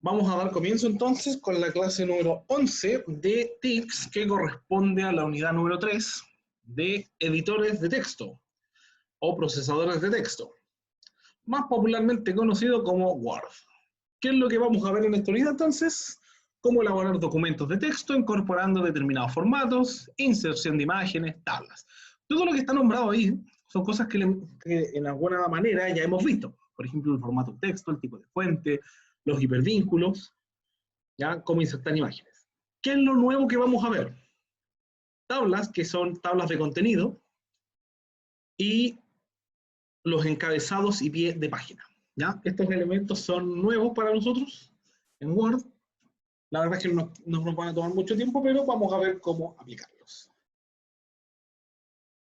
Vamos a dar comienzo entonces con la clase número 11 de TICS, que corresponde a la unidad número 3 de editores de texto o procesadores de texto, más popularmente conocido como Word. ¿Qué es lo que vamos a ver en esta unidad entonces? Cómo elaborar documentos de texto incorporando determinados formatos, inserción de imágenes, tablas. Todo lo que está nombrado ahí son cosas que en alguna manera ya hemos visto. Por ejemplo, el formato de texto, el tipo de fuente, los hipervínculos, ¿ya? Cómo insertar imágenes. ¿Qué es lo nuevo que vamos a ver? Tablas, que son tablas de contenido, y los encabezados y pie de página, ¿ya? Estos elementos son nuevos para nosotros en Word. La verdad es que no nos van a tomar mucho tiempo, pero vamos a ver cómo aplicarlos.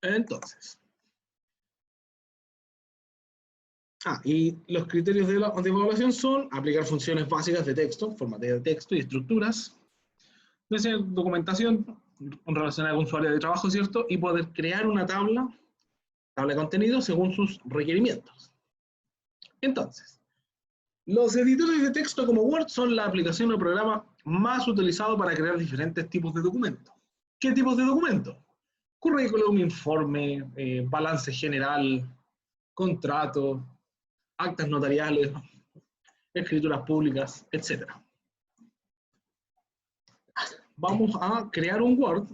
Entonces. Y los criterios de evaluación son aplicar funciones básicas de texto, formateo de texto y estructuras, diseñar documentación relacionada con su área de trabajo, ¿cierto? Y poder crear una tabla de contenido según sus requerimientos. Entonces, los editores de texto como Word son la aplicación o programa más utilizado para crear diferentes tipos de documentos. ¿Qué tipos de documentos? Currículum, informe, balance general, contrato, actas notariales, escrituras públicas, etc. Vamos a crear un Word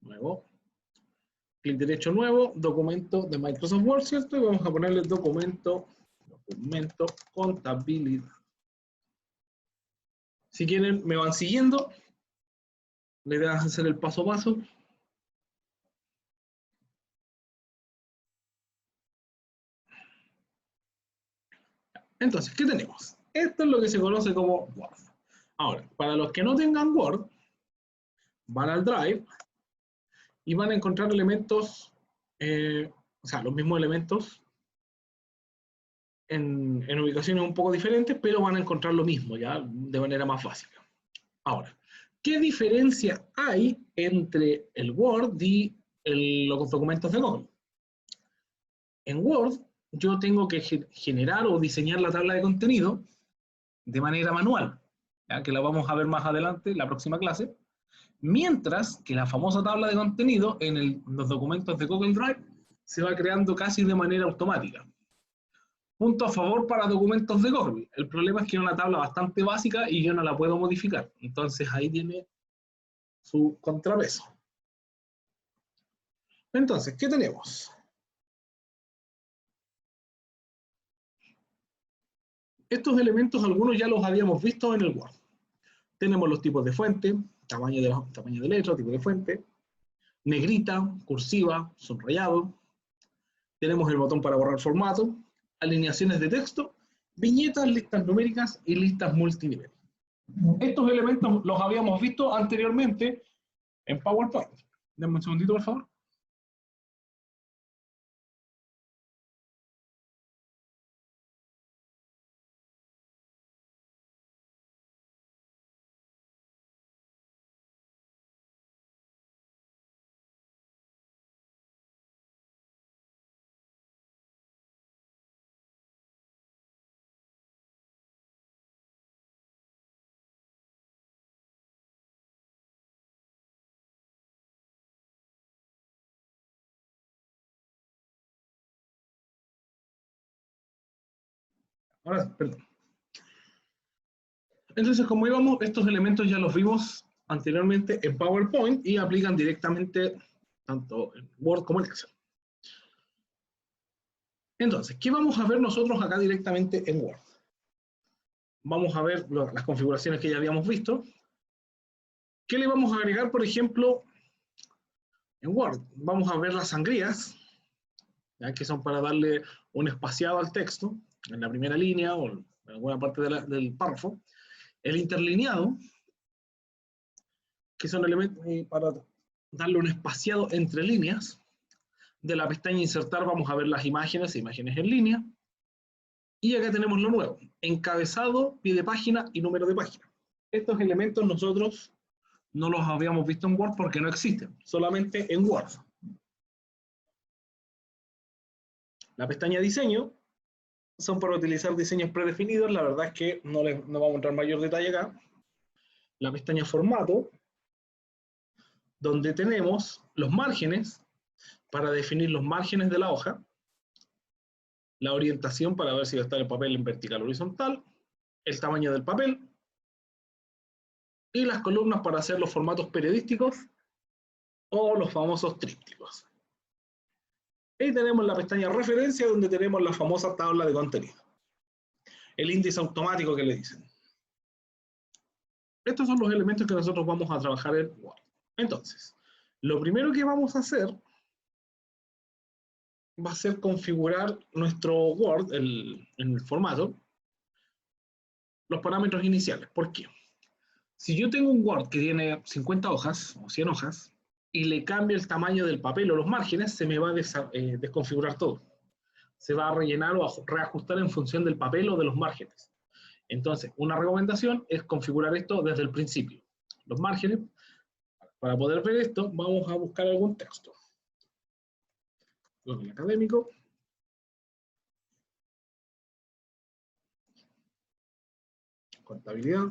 nuevo, clic derecho nuevo, documento de Microsoft Word, ¿cierto? Y vamos a ponerle documento contabilidad. Si quieren, me van siguiendo. La idea es hacer el paso a paso. Entonces, ¿qué tenemos? Esto es lo que se conoce como Word. Ahora, para los que no tengan Word, van al Drive y van a encontrar elementos, o sea, los mismos elementos en ubicaciones un poco diferentes, pero van a encontrar lo mismo, ya, de manera más básica. Ahora, ¿qué diferencia hay entre el Word y los documentos de Google? En Word, yo tengo que generar o diseñar la tabla de contenido de manera manual, ¿ya? Que la vamos a ver más adelante, en la próxima clase, mientras que la famosa tabla de contenido en los documentos de Google Drive se va creando casi de manera automática. Punto a favor para documentos de Google. El problema es que es una tabla bastante básica y yo no la puedo modificar. Entonces ahí tiene su contrapeso. Entonces, ¿qué tenemos? Estos elementos algunos ya los habíamos visto en el Word. Tenemos los tipos de fuente, tamaño de letra, tipo de fuente, negrita, cursiva, subrayado. Tenemos el botón para borrar formato, alineaciones de texto, viñetas, listas numéricas y listas multinivel. Estos elementos los habíamos visto anteriormente en PowerPoint. Denme un segundito, por favor. Ahora, perdón. Entonces, como íbamos, estos elementos ya los vimos anteriormente en PowerPoint y aplican directamente tanto en Word como en Excel. Entonces, ¿qué vamos a ver nosotros acá directamente en Word? Vamos a ver las configuraciones que ya habíamos visto. ¿Qué le vamos a agregar, por ejemplo, en Word? Vamos a ver las sangrías, ¿ya? Que son para darle un espaciado al texto, en la primera línea o en alguna parte del párrafo. El interlineado, que son elementos para darle un espaciado entre líneas. De la pestaña insertar vamos a ver las imágenes en línea. Y acá tenemos lo nuevo, encabezado, pie de página y número de página. Estos elementos nosotros no los habíamos visto en Word porque no existen, solamente en Word. La pestaña diseño son para utilizar diseños predefinidos. La verdad es que no vamos a entrar mayor detalle acá. La pestaña formato, donde tenemos los márgenes para definir los márgenes de la hoja, la orientación para ver si va a estar el papel en vertical o horizontal, el tamaño del papel y las columnas para hacer los formatos periodísticos o los famosos trípticos. Ahí tenemos la pestaña referencia, donde tenemos la famosa tabla de contenido, el índice automático que le dicen. Estos son los elementos que nosotros vamos a trabajar en Word. Entonces, lo primero que vamos a hacer va a ser configurar nuestro Word en el formato, los parámetros iniciales. ¿Por qué? Si yo tengo un Word que tiene 50 hojas o 100 hojas y le cambio el tamaño del papel o los márgenes, se me va a desconfigurar todo. Se va a rellenar o a reajustar en función del papel o de los márgenes. Entonces, una recomendación es configurar esto desde el principio. Los márgenes, para poder ver esto, vamos a buscar algún texto. Google Académico. Contabilidad.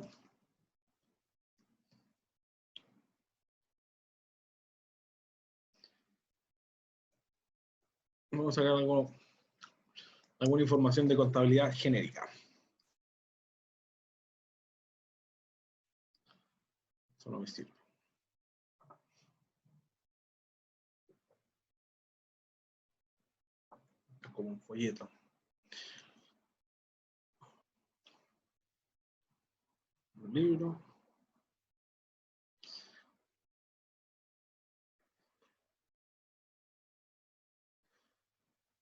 Vamos a sacar alguna información de contabilidad genérica. Eso no me sirve. Es como un folleto. Un libro.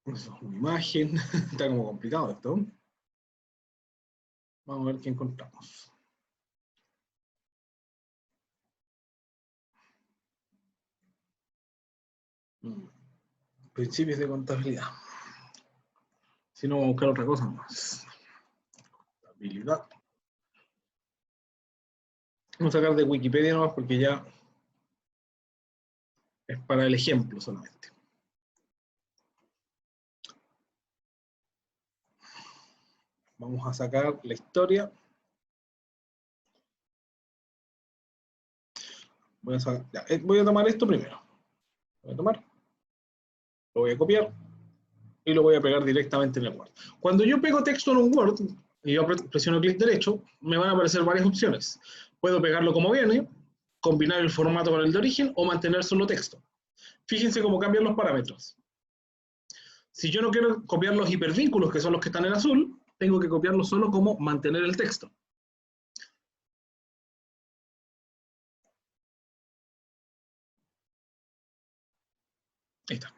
Eso es una imagen. Está como complicado esto. Vamos a ver qué encontramos. Principios de contabilidad. Si no, vamos a buscar otra cosa más. Contabilidad. Vamos a sacar de Wikipedia nomás porque ya es para el ejemplo solamente. Vamos a sacar la historia. Voy a tomar esto primero. Voy a tomar. Lo voy a copiar. Y lo voy a pegar directamente en el Word. Cuando yo pego texto en un Word, y yo presiono clic derecho, me van a aparecer varias opciones. Puedo pegarlo como viene, combinar el formato con el de origen, o mantener solo texto. Fíjense cómo cambian los parámetros. Si yo no quiero copiar los hipervínculos, que son los que están en azul, tengo que copiarlo solo como mantener el texto. Ahí está.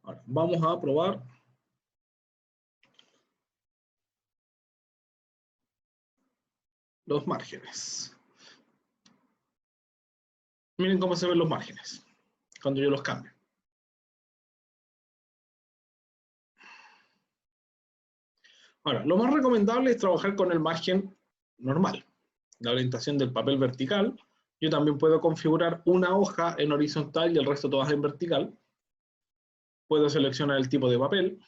Ahora, vamos a probar los márgenes. Miren cómo se ven los márgenes cuando yo los cambio. Ahora, lo más recomendable es trabajar con el margen normal, la orientación del papel vertical. Yo también puedo configurar una hoja en horizontal y el resto todas en vertical. Puedo seleccionar el tipo de papel.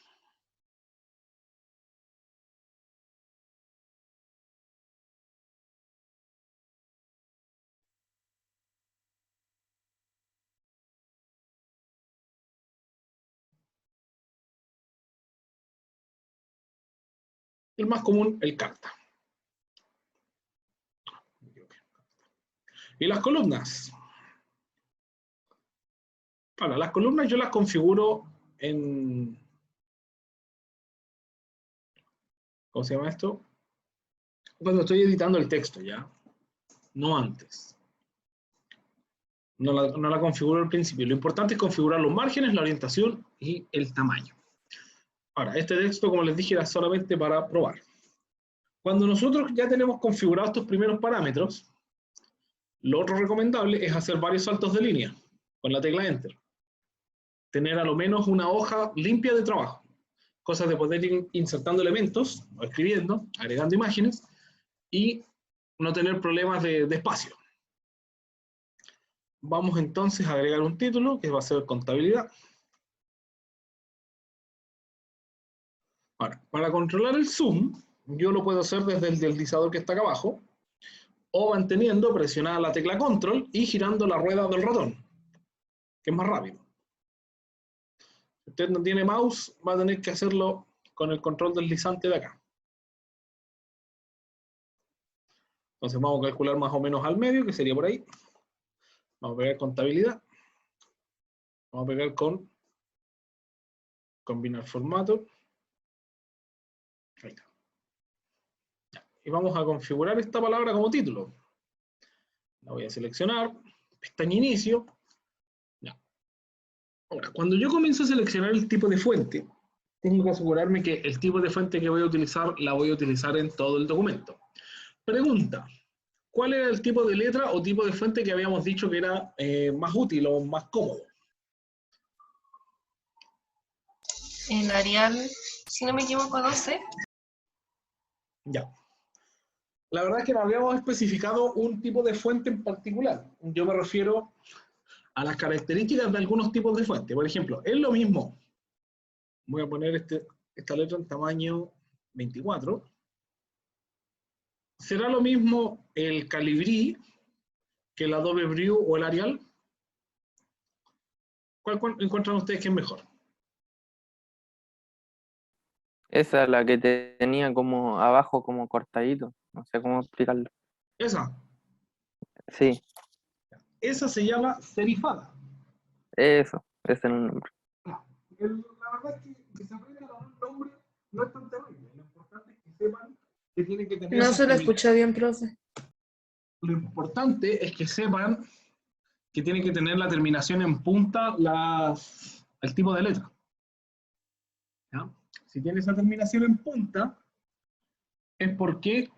El más común, el carta. Y las columnas. Bueno, las columnas yo las configuro en... ¿Cómo se llama esto? Cuando estoy editando el texto, ¿ya? No antes. No la configuro al principio. Lo importante es configurar los márgenes, la orientación y el tamaño. Ahora, este texto, como les dije, era solamente para probar. Cuando nosotros ya tenemos configurados estos primeros parámetros, lo otro recomendable es hacer varios saltos de línea con la tecla Enter. Tener a lo menos una hoja limpia de trabajo. Cosas de poder ir insertando elementos, o escribiendo, agregando imágenes, y no tener problemas de espacio. Vamos entonces a agregar un título, que va a ser contabilidad. Ahora, para controlar el zoom, yo lo puedo hacer desde el deslizador que está acá abajo, o manteniendo presionada la tecla control y girando la rueda del ratón, que es más rápido. Si usted no tiene mouse, va a tener que hacerlo con el control deslizante de acá. Entonces vamos a calcular más o menos al medio, que sería por ahí. Vamos a pegar contabilidad. Vamos a pegar con combinar formato. Ahí está. Y vamos a configurar esta palabra como título. La voy a seleccionar. Pestaña inicio. Ya. Ahora, cuando yo comienzo a seleccionar el tipo de fuente, tengo que asegurarme que el tipo de fuente que voy a utilizar, la voy a utilizar en todo el documento. Pregunta. ¿Cuál era el tipo de letra o tipo de fuente que habíamos dicho que era más útil o más cómodo? El Arial, si no me equivoco, 12. Ya. La verdad es que no habíamos especificado un tipo de fuente en particular. Yo me refiero a las características de algunos tipos de fuente. Por ejemplo, es lo mismo. Voy a poner esta letra en tamaño 24. ¿Será lo mismo el Calibri que el Adobe Brew o el Arial? ¿Cuál encuentran ustedes que es mejor? Esa es la que tenía como abajo como cortadito. No sé cómo explicarlo. Esa. Sí, Esa se llama serifada. eso. Ese es el nombre. La verdad es que se aprendan a un nombre no es tan terrible. Lo importante es que sepan que tienen que tener. No se lo escuché bien, profe. Lo importante es que sepan que tienen que tener la terminación en punta el tipo de letra. ¿Ya? Si tiene esa terminación en punta, es porque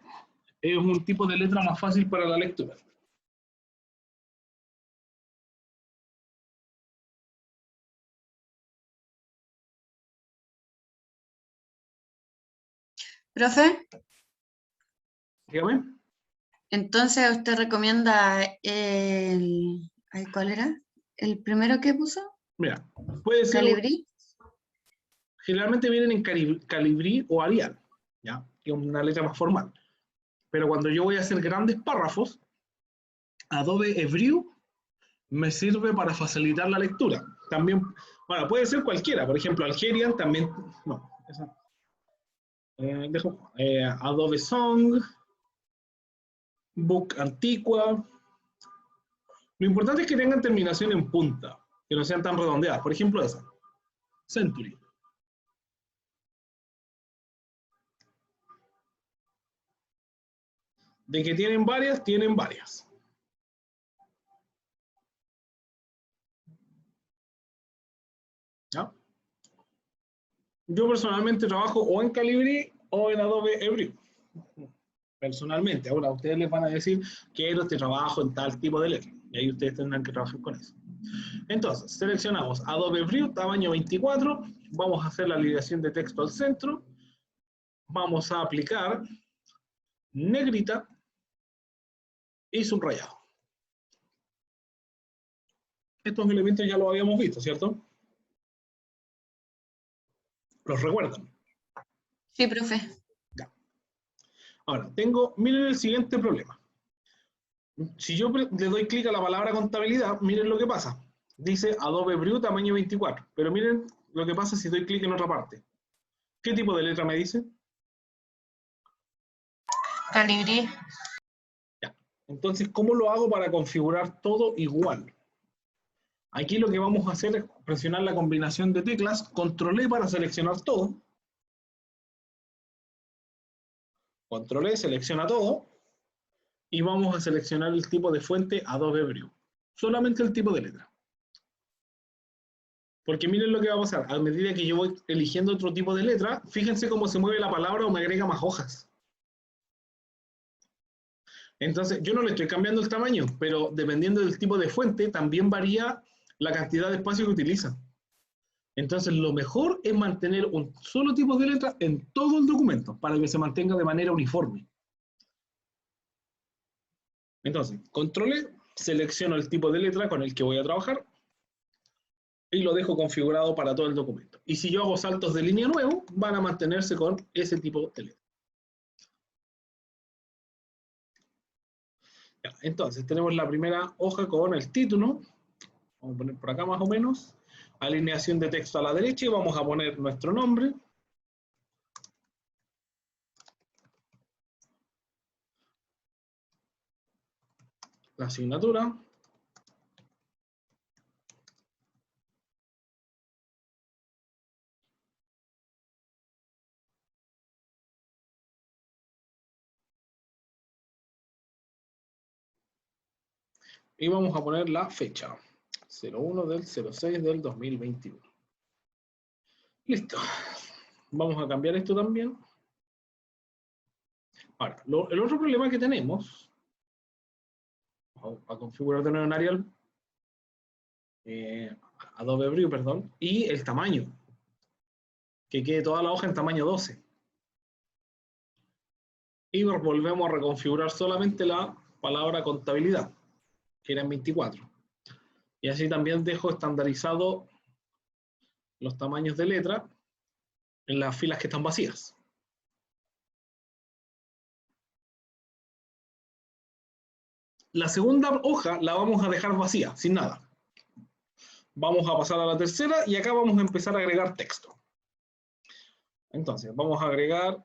es un tipo de letra más fácil para la lectura. Profe, Dígame. entonces usted recomienda el... ay, ¿cuál era? ¿El primero que puso? Mira, puede ser. ¿Calibri? Generalmente vienen en Calibri o Arial, ¿ya? Que es una letra más formal. Pero cuando yo voy a hacer grandes párrafos, Adobe Brew me sirve para facilitar la lectura. También, bueno, puede ser cualquiera, por ejemplo, Algerian también, no, esa. Adobe Song, Book Antigua. Lo importante es que tengan terminación en punta, que no sean tan redondeadas. Por ejemplo, esa, Century. De que tienen varias, tienen varias. ¿Ya? Yo personalmente trabajo o en Calibri o en Adobe Brew. Personalmente. Ahora, ustedes les van a decir quiero este trabajo en tal tipo de letra. Y ahí ustedes tendrán que trabajar con eso. Entonces, seleccionamos Adobe Brew, tamaño 24. Vamos a hacer la alineación de texto al centro. Vamos a aplicar negrita y subrayado. Estos elementos ya los habíamos visto, ¿cierto? ¿Los recuerdan? Sí, profe. Ya. Ahora, miren el siguiente problema. Si yo le doy clic a la palabra contabilidad, miren lo que pasa. Dice Adobe Brew tamaño 24, pero miren lo que pasa si doy clic en otra parte. ¿Qué tipo de letra me dice? Calibri. Ya. Entonces, ¿cómo lo hago para configurar todo igual? Aquí lo que vamos a hacer es presionar la combinación de teclas, control E para seleccionar todo. Control E selecciona todo. Y vamos a seleccionar el tipo de fuente Adobe Brew. Solamente el tipo de letra. Porque miren lo que va a pasar. A medida que yo voy eligiendo otro tipo de letra, fíjense cómo se mueve la palabra o me agrega más hojas. Entonces, yo no le estoy cambiando el tamaño, pero dependiendo del tipo de fuente, también varía la cantidad de espacio que utiliza. Entonces, lo mejor es mantener un solo tipo de letra en todo el documento, para que se mantenga de manera uniforme. Entonces, control E, selecciono el tipo de letra con el que voy a trabajar. y lo dejo configurado para todo el documento. Y si yo hago saltos de línea nuevo, van a mantenerse con ese tipo de letra. Ya, entonces, tenemos la primera hoja con el título. Vamos a poner por acá más o menos. Alineación de texto a la derecha y vamos a poner nuestro nombre. La asignatura. Y vamos a poner la fecha. 01 del 06 del 2021. Listo. Vamos a cambiar esto también. Ahora, el otro problema que tenemos, vamos a configurar de nuevo en Arial, Adobe Brew, perdón, y el tamaño, que quede toda la hoja en tamaño 12. Y volvemos a reconfigurar solamente la palabra contabilidad, que era en 24. Y así también dejo estandarizado los tamaños de letra en las filas que están vacías. La segunda hoja la vamos a dejar vacía, sin nada. Vamos a pasar a la tercera y acá vamos a empezar a agregar texto. Entonces, vamos a agregar,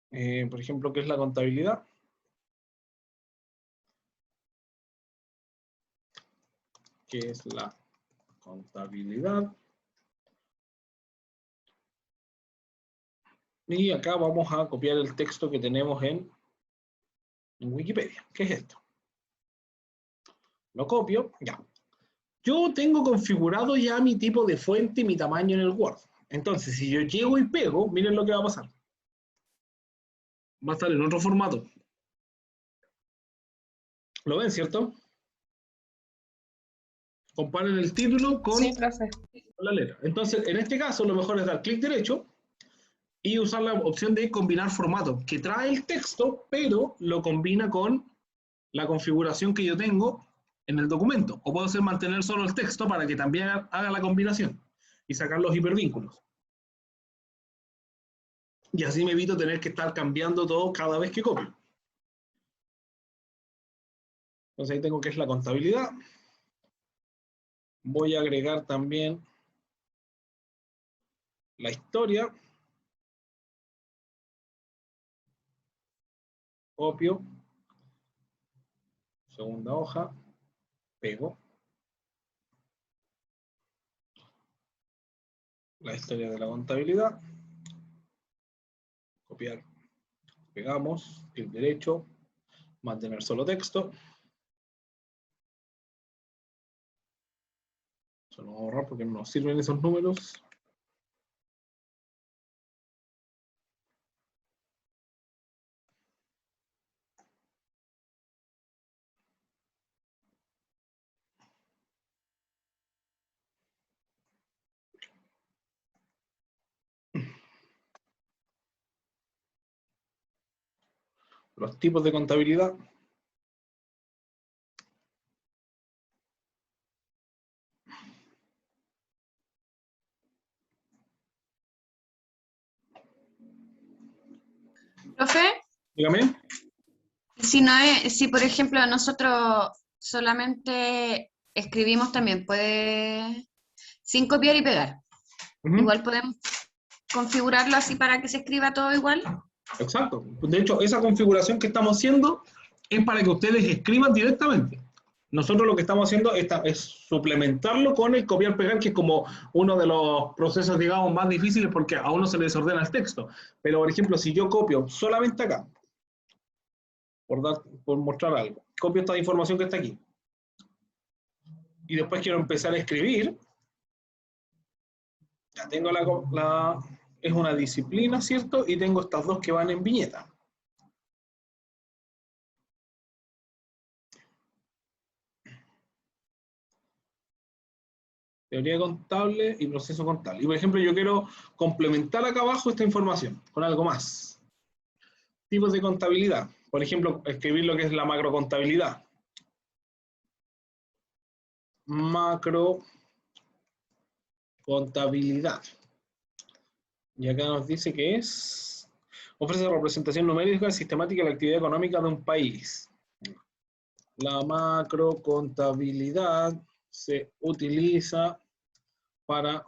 por ejemplo, ¿qué es la contabilidad? ¿Qué es la contabilidad? Y acá vamos a copiar el texto que tenemos en Wikipedia. ¿Qué es esto? Lo copio, ya. Yo tengo configurado ya mi tipo de fuente y mi tamaño en el Word. Entonces, si yo llego y pego, miren lo que va a pasar. Va a estar en otro formato. ¿Lo ven, cierto? Comparen el título con la letra. Entonces, en este caso, lo mejor es dar clic derecho y usar la opción de combinar formato, que trae el texto, pero lo combina con la configuración que yo tengo en el documento. O puedo hacer mantener solo el texto para que también haga la combinación y sacar los hipervínculos. Y así me evito tener que estar cambiando todo cada vez que copio. Entonces ahí tengo que es la contabilidad. Voy a agregar también la historia. Copio. Segunda hoja. Pego. La historia de la contabilidad. Copiar. Pegamos. Clic derecho. Mantener solo texto. Eso lo vamos a borrar porque no nos sirven esos números. Los tipos de contabilidad. Profe, Dígame. si no es, si por ejemplo nosotros solamente escribimos también, puede, sin copiar y pegar. Igual podemos configurarlo así para que se escriba todo igual. Exacto. De hecho, esa configuración que estamos haciendo es para que ustedes escriban directamente. Nosotros lo que estamos haciendo es suplementarlo con el copiar-pegar, que es como uno de los procesos, digamos, más difíciles porque a uno se le desordena el texto. Pero, por ejemplo, si yo copio solamente acá, por mostrar algo, copio esta información que está aquí, y después quiero empezar a escribir, ya tengo es una disciplina, ¿cierto? Y tengo estas dos que van en viñeta. Teoría contable y proceso contable. Y por ejemplo, yo quiero complementar acá abajo esta información con algo más. Tipos de contabilidad. Por ejemplo, escribir lo que es la macrocontabilidad. macro contabilidad. Y acá nos dice que ofrece representación numérica y sistemática de la actividad económica de un país. La macro contabilidad se utiliza para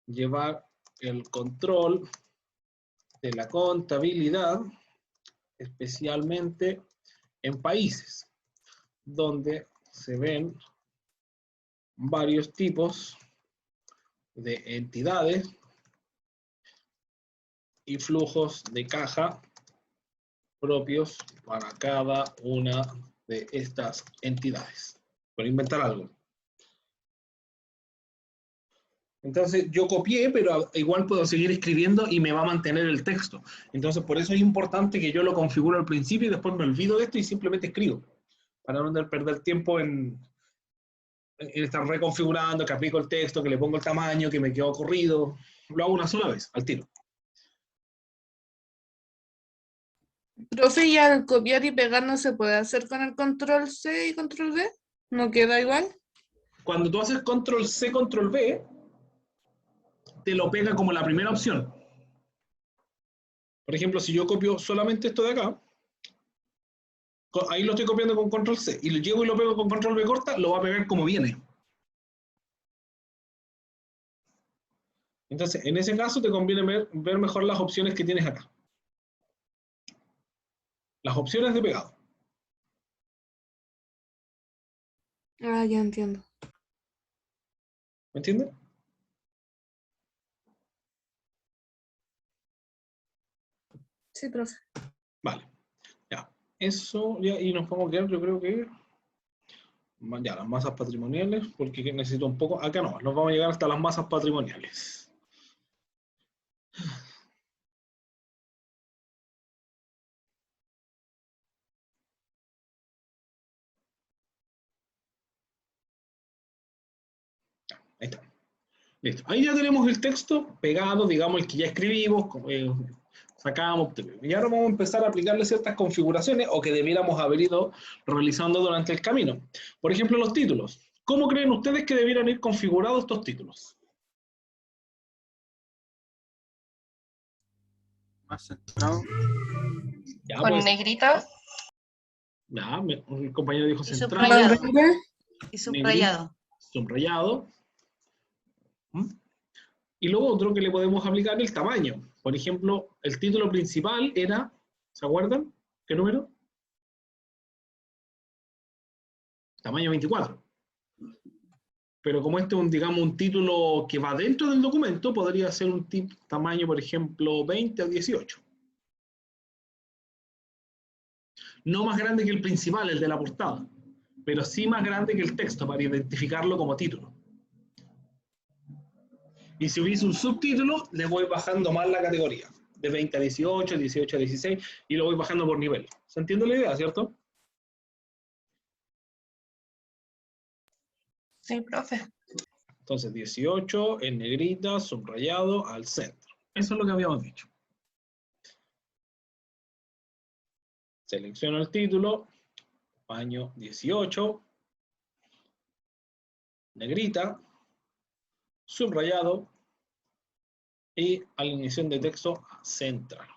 llevar el control de la contabilidad, especialmente en países donde se ven varios tipos de entidades y flujos de caja propios para cada una de estas entidades. Por inventar algo. Entonces yo copié, pero igual puedo seguir escribiendo y me va a mantener el texto. Entonces por eso es importante que yo lo configuro al principio y después me olvido de esto y simplemente escribo. Para no perder tiempo en estar reconfigurando, que aplico el texto, que le pongo el tamaño, que me quedó corrido. Lo hago una sola vez, al tiro. Profe, ¿y al copiar y pegar no se puede hacer con el control C y control V? ¿No queda igual? Cuando tú haces control C, control V, te lo pega como la primera opción. Por ejemplo, si yo copio solamente esto de acá, ahí lo estoy copiando con control C, y lo llevo y lo pego con control V corta, lo va a pegar como viene. Entonces, en ese caso te conviene ver mejor las opciones que tienes acá. Las opciones de pegado. Ah, ya entiendo. ¿Me entiendes? Sí, profe. Vale. Ya. Eso, ya, y nos vamos a quedar, yo creo que ya, las masas patrimoniales, porque necesito un poco, acá no, nos vamos a llegar hasta las masas patrimoniales. Ahí está. Listo. Ahí ya tenemos el texto pegado, digamos, el que ya escribimos, sacamos. Y ahora vamos a empezar a aplicarle ciertas configuraciones o que debiéramos haber ido realizando durante el camino. Por ejemplo, los títulos. ¿Cómo creen ustedes que debieran ir configurados estos títulos? Más centrado. Ya, Con pues, negrita ya, el compañero dijo y central, subrayado. ¿Grande? Y subrayado. subrayado. Y lo otro que le podemos aplicar es el tamaño. Por ejemplo, el título principal era, ¿se acuerdan? ¿Qué número? Tamaño 24. Pero como este es digamos, un título que va dentro del documento, podría ser un tamaño, por ejemplo, 20 o 18. No más grande que el principal, el de la portada, pero sí más grande que el texto para identificarlo como título. Y si hubiese un subtítulo, le voy bajando más la categoría, de 20 a 18, 18 a 16, y lo voy bajando por nivel. ¿Se entiende la idea, cierto? Sí, profe. Entonces, 18 en negrita, subrayado, al centro. Eso es lo que habíamos dicho. Selecciono el título, paño 18, negrita, subrayado, y alineación de texto central.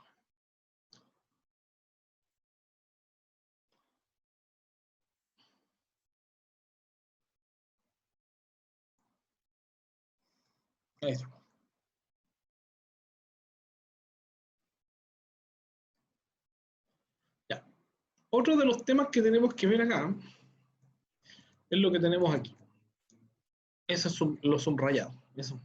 Ahí está. Ya. Otro de los temas que tenemos que ver acá es lo que tenemos aquí. Eso es lo subrayado. Eso.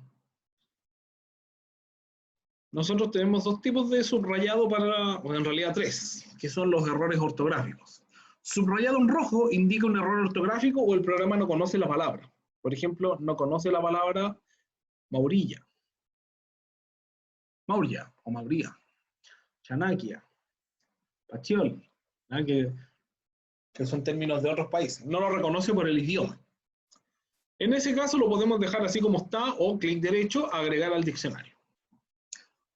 Nosotros tenemos dos tipos de subrayado o en realidad tres, que son los errores ortográficos. Subrayado en rojo indica un error ortográfico o el programa no conoce la palabra. Por ejemplo, no conoce la palabra Maurilla. Mauria o Mauría. Chanaquia. Pachiol. Que son términos de otros países. No lo reconoce por el idioma. En ese caso lo podemos dejar así como está o clic derecho, agregar al diccionario.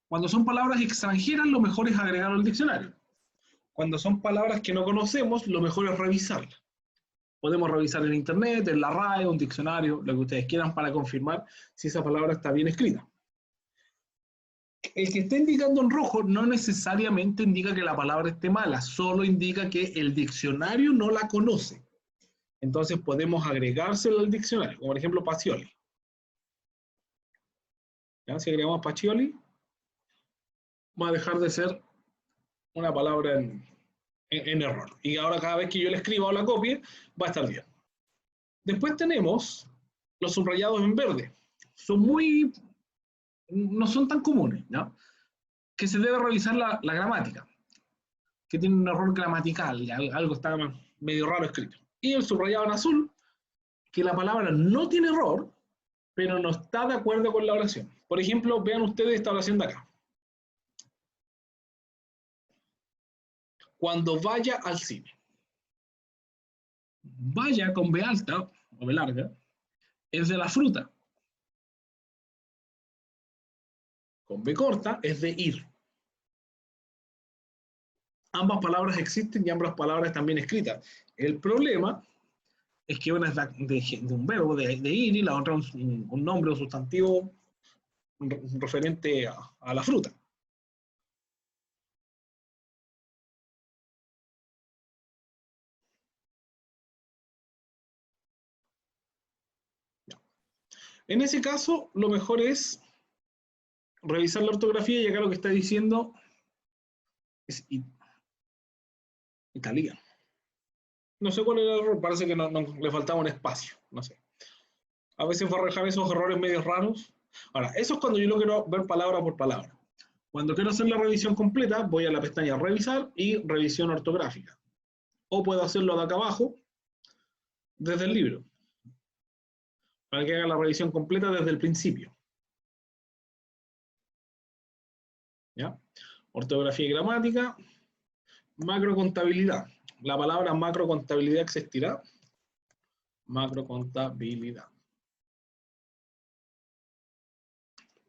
Cuando son palabras extranjeras, lo mejor es agregarlo al diccionario. Cuando son palabras que no conocemos, lo mejor es revisarlas. Podemos revisar en internet, en la RAE, un diccionario, lo que ustedes quieran para confirmar si esa palabra está bien escrita. El que esté indicando en rojo no necesariamente indica que la palabra esté mala, solo indica que el diccionario no la conoce. Entonces podemos agregárselo al diccionario, como por ejemplo Pacioli. ¿Ya? Si agregamos Pacioli, va a dejar de ser una palabra en error. Y ahora cada vez que yo le escriba o la copie, va a estar bien. Después tenemos los subrayados en verde. No son tan comunes, ¿no? Que se debe revisar la gramática, que tiene un error gramatical, y algo está medio raro escrito. Y el subrayado en azul, que la palabra no tiene error, pero no está de acuerdo con la oración. Por ejemplo, vean ustedes esta oración de acá. Cuando vaya al cine. Vaya con B alta o B larga es de la fruta. Con B corta es de ir. Ambas palabras existen y ambas palabras están bien escritas. El problema es que una es de un verbo de ir y la otra un nombre o sustantivo referente a la fruta. En ese caso, lo mejor es revisar la ortografía y acá lo que está diciendo es italiano. No sé cuál era el error, parece que no, le faltaba un espacio, no sé. A veces va a dejar esos errores medio raros. Ahora, eso es cuando yo lo quiero ver palabra por palabra. Cuando quiero hacer la revisión completa, voy a la pestaña Revisar y Revisión ortográfica. O puedo hacerlo de acá abajo, desde el libro, para que haga la revisión completa desde el principio. ¿Ya? Ortografía y gramática, macrocontabilidad. La palabra macrocontabilidad existirá. Macrocontabilidad.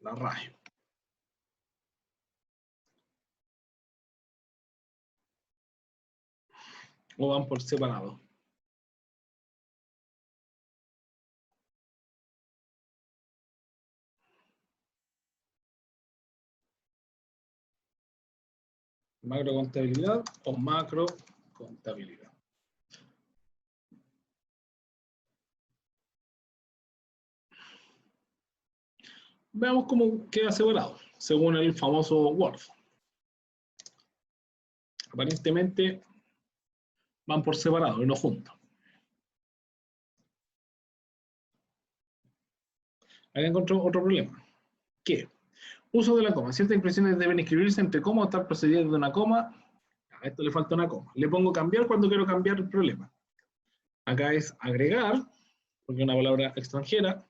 La RAE. O van por separado. Macrocontabilidad o macrocontabilidad. Veamos cómo queda separado, según el famoso Word. Aparentemente van por separado y no juntos. Acá encontré otro problema. ¿Qué? Uso de la coma. Ciertas expresiones deben escribirse entre coma o estar precedidas de una coma. A esto le falta una coma. Le pongo cambiar cuando quiero cambiar el problema. Acá es agregar, porque es una palabra extranjera.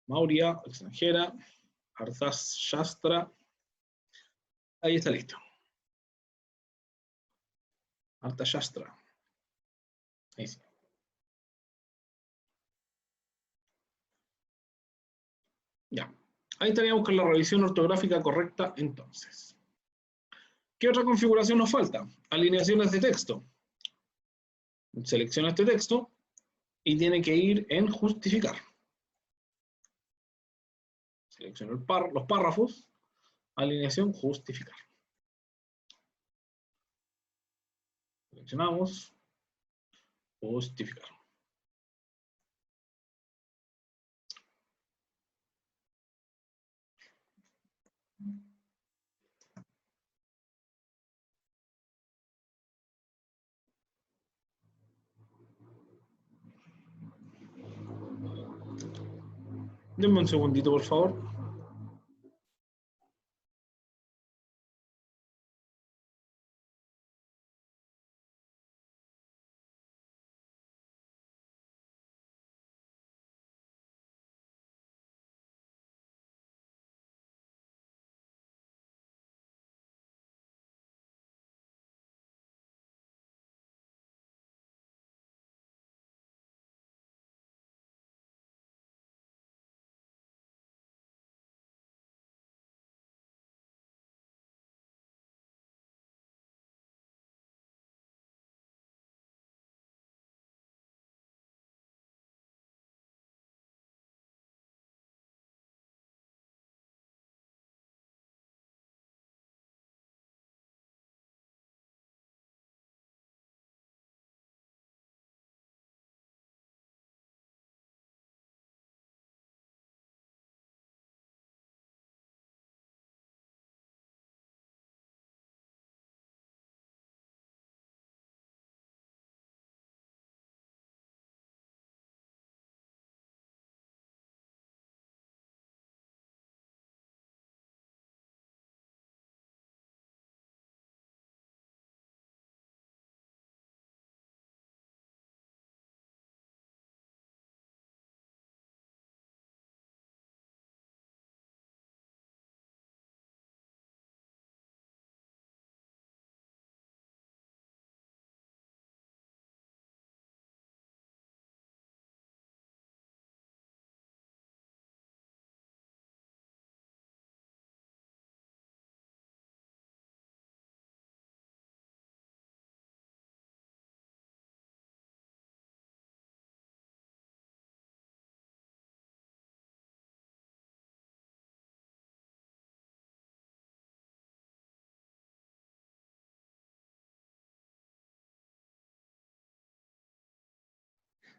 Maurya, extranjera. Arthashastra. Ahí está listo. Arthashastra. Ahí sí. Ya. Ahí estaríamos con la revisión ortográfica correcta entonces. ¿Qué otra configuración nos falta? Alineaciones de texto. Selecciona este texto y tiene que ir en justificar. Selecciono los párrafos, alineación, justificar. Seleccionamos, justificar. Denme un segundito, por favor.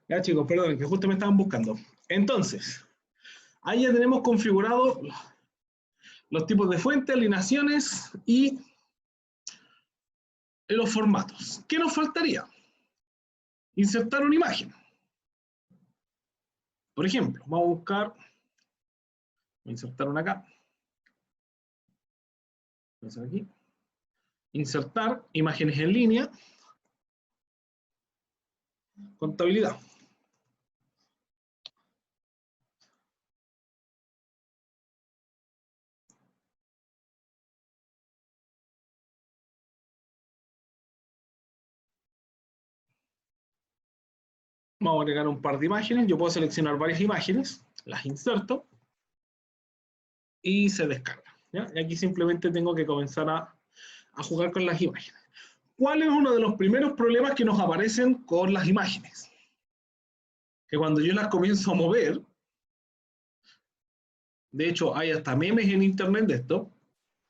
Ya chicos, perdón, que justo me estaban buscando. Entonces, ahí ya tenemos configurado los tipos de fuente, alineaciones y los formatos. ¿Qué nos faltaría? Insertar una imagen. Por ejemplo, vamos a buscar, voy a insertar una acá. Voy a hacer aquí. Insertar imágenes en línea. Contabilidad. Vamos a agregar un par de imágenes. Yo puedo seleccionar varias imágenes, las inserto y se descarga. ¿Ya? Y aquí simplemente tengo que comenzar a jugar con las imágenes. ¿Cuál es uno de los primeros problemas que nos aparecen con las imágenes? Que cuando yo las comienzo a mover, de hecho hay hasta memes en internet de esto,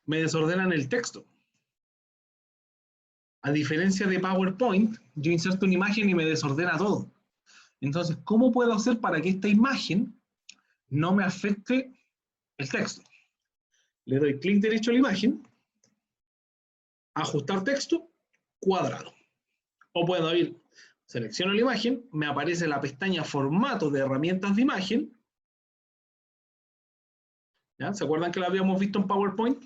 me desordenan el texto. A diferencia de PowerPoint, yo inserto una imagen y me desordena todo. Entonces, ¿cómo puedo hacer para que esta imagen no me afecte el texto? Le doy clic derecho a la imagen, ajustar texto, cuadrado. O puedo ir, selecciono la imagen, me aparece la pestaña formato de herramientas de imagen. ¿Ya? ¿Se acuerdan que la habíamos visto en PowerPoint?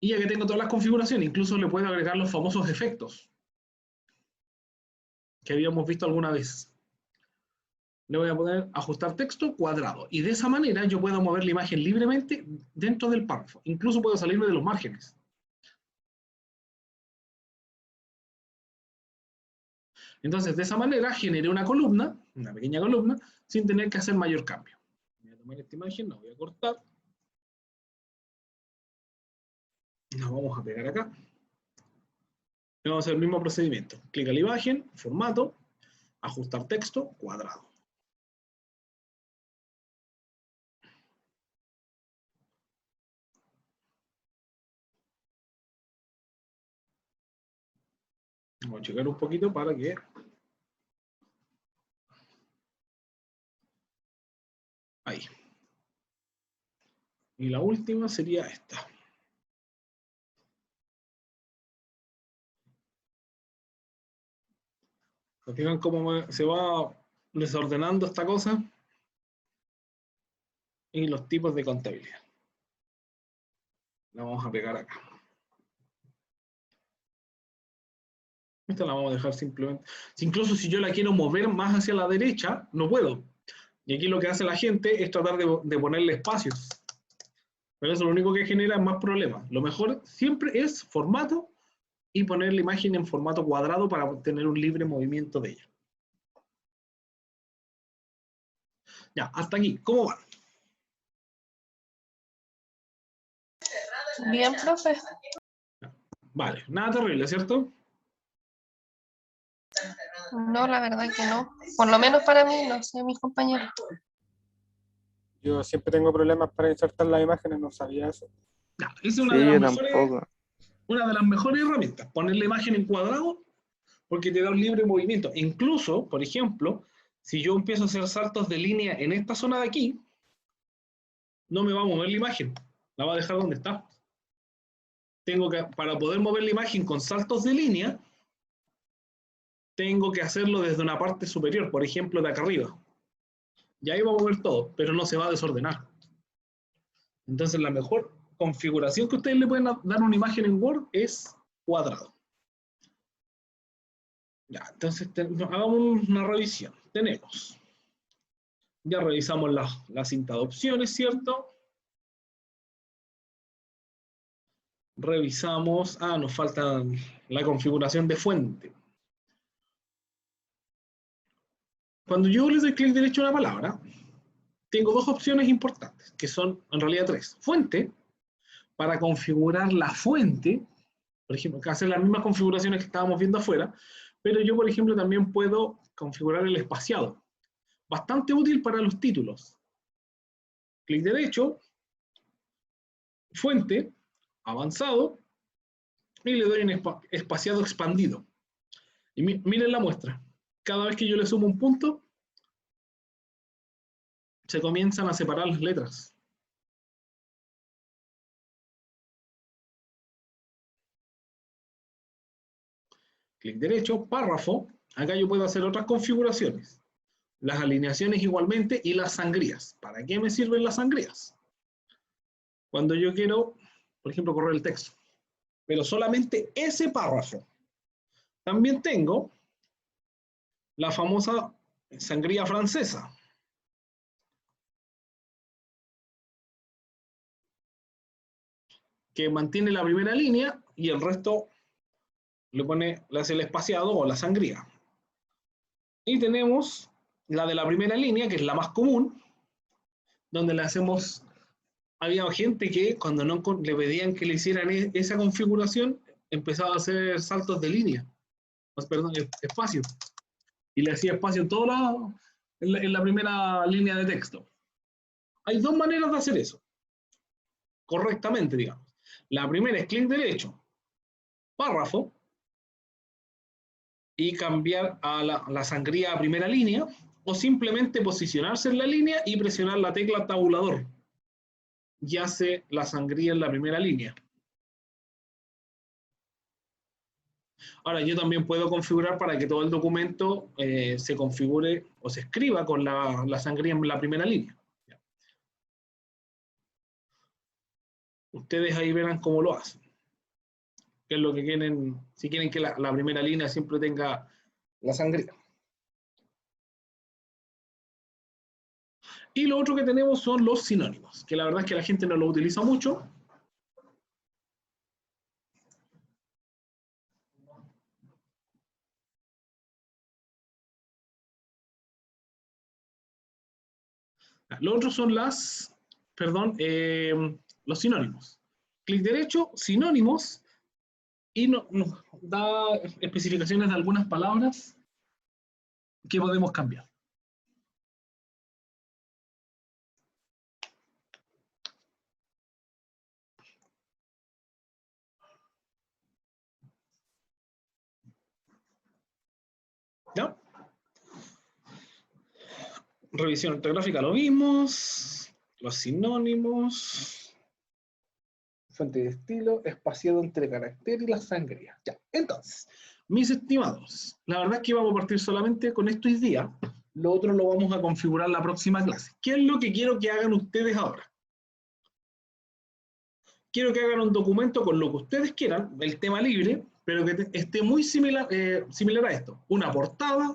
Y ya que tengo todas las configuraciones, incluso le puedo agregar los famosos efectos que habíamos visto alguna vez. Le voy a poner ajustar texto cuadrado. Y de esa manera yo puedo mover la imagen libremente dentro del párrafo. Incluso puedo salirme de los márgenes. Entonces, de esa manera generé una columna, una pequeña columna, sin tener que hacer mayor cambio. Voy a tomar esta imagen, la voy a cortar. La vamos a pegar acá. Y vamos a hacer el mismo procedimiento. Clic a la imagen, formato, ajustar texto, cuadrado. Vamos a checar un poquito para que... Ahí. Y la última sería esta. ¿Fijan cómo se va desordenando esta cosa? Y los tipos de contabilidad. La vamos a pegar acá. Esta la vamos a dejar simplemente. Incluso si yo la quiero mover más hacia la derecha, no puedo. Y aquí lo que hace la gente es tratar de ponerle espacios. Pero eso lo único que genera es más problemas. Lo mejor siempre es formato y poner la imagen en formato cuadrado para tener un libre movimiento de ella. Ya, hasta aquí. ¿Cómo van? Bien, profe. Vale, nada terrible, ¿cierto? No, la verdad que no. Por lo menos para mí, no sé, mis compañeros. Yo siempre tengo problemas para insertar las imágenes, no sabía eso. Ya, esa es una Sí, de yo las tampoco. mejores herramientas. Poner la imagen en cuadrado porque te da un libre movimiento. Incluso, por ejemplo, si yo empiezo a hacer saltos de línea en esta zona de aquí, no me va a mover la imagen. La va a dejar donde está. Para poder mover la imagen con saltos de línea, tengo que hacerlo desde una parte superior, por ejemplo, de acá arriba. Y ahí va a mover todo, pero no se va a desordenar. Entonces, la mejor configuración que ustedes le pueden dar a una imagen en Word es cuadrado. Ya, entonces hagamos una revisión. Ya revisamos la cinta de opciones, ¿cierto? Revisamos, nos falta la configuración de fuente. Cuando yo le doy clic derecho a una palabra, tengo dos opciones importantes, que son en realidad tres. Fuente, para configurar la fuente, por ejemplo, hacer las mismas configuraciones que estábamos viendo afuera, pero yo, por ejemplo, también puedo configurar el espaciado. Bastante útil para los títulos. Clic derecho, fuente, avanzado, y le doy en espaciado expandido. Y miren la muestra. cada vez que yo le sumo un punto, se comienzan a separar las letras. Clic derecho, párrafo. Acá yo puedo hacer otras configuraciones. Las alineaciones igualmente y las sangrías. ¿Para qué me sirven las sangrías? Cuando yo quiero, por ejemplo, correr el texto. Pero solamente ese párrafo. También tengo la famosa sangría francesa. Que mantiene la primera línea y el resto le hace el espaciado o la sangría. Y tenemos la de la primera línea, que es la más común, donde le hacemos... Había gente que cuando no le pedían que le hicieran esa configuración, empezaba a hacer saltos de línea. Perdón, espacio. Y le hacía espacio en todo lado, en la primera línea de texto. Hay dos maneras de hacer eso. Correctamente, digamos. La primera es clic derecho, párrafo, y cambiar a la sangría a primera línea, o simplemente posicionarse en la línea y presionar la tecla tabulador. Y hace la sangría en la primera línea. Ahora, yo también puedo configurar para que todo el documento se configure o se escriba con la sangría en la primera línea. Ustedes ahí verán cómo lo hacen. ¿Qué es lo que quieren? Si quieren que la primera línea siempre tenga la sangría. Y lo otro que tenemos son los sinónimos, que la verdad es que la gente no lo utiliza mucho. Lo otro son los sinónimos. Clic derecho, sinónimos, y nos da especificaciones de algunas palabras que podemos cambiar. ¿Ya? Revisión ortográfica lo vimos. Los sinónimos. Fuente de estilo, espaciado entre carácter y la sangría. Ya, entonces, mis estimados, la verdad es que vamos a partir solamente con esto hoy día. Lo otro lo vamos a configurar la próxima clase. ¿Qué es lo que quiero que hagan ustedes ahora? Quiero que hagan un documento con lo que ustedes quieran, el tema libre, pero que esté muy similar a esto. Una portada,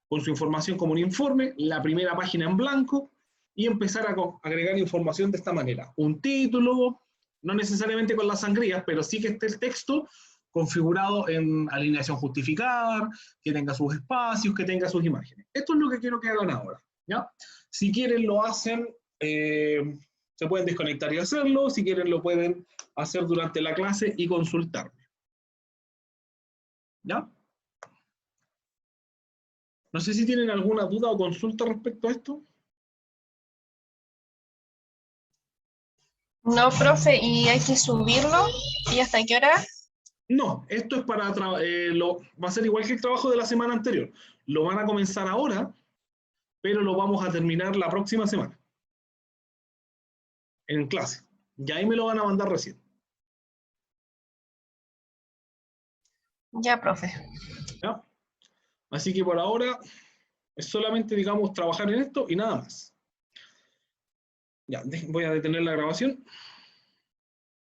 con su información como un informe, la primera página en blanco, y empezar a agregar información de esta manera. Un título, no necesariamente con las sangrías, pero sí que esté el texto configurado en alineación justificada, que tenga sus espacios, que tenga sus imágenes. Esto es lo que quiero que hagan ahora, ¿ya? Si quieren lo hacen, se pueden desconectar y hacerlo, si quieren lo pueden hacer durante la clase y consultarme. ¿Ya? No sé si tienen alguna duda o consulta respecto a esto. No, profe, ¿y hay que subirlo? ¿Y hasta qué hora? No, esto es para, va a ser igual que el trabajo de la semana anterior. Lo van a comenzar ahora, pero lo vamos a terminar la próxima semana. En clase. Y ahí me lo van a mandar recién. Ya, profe. ¿Ya? Así que por ahora es solamente, digamos, trabajar en esto y nada más. Ya, voy a detener la grabación.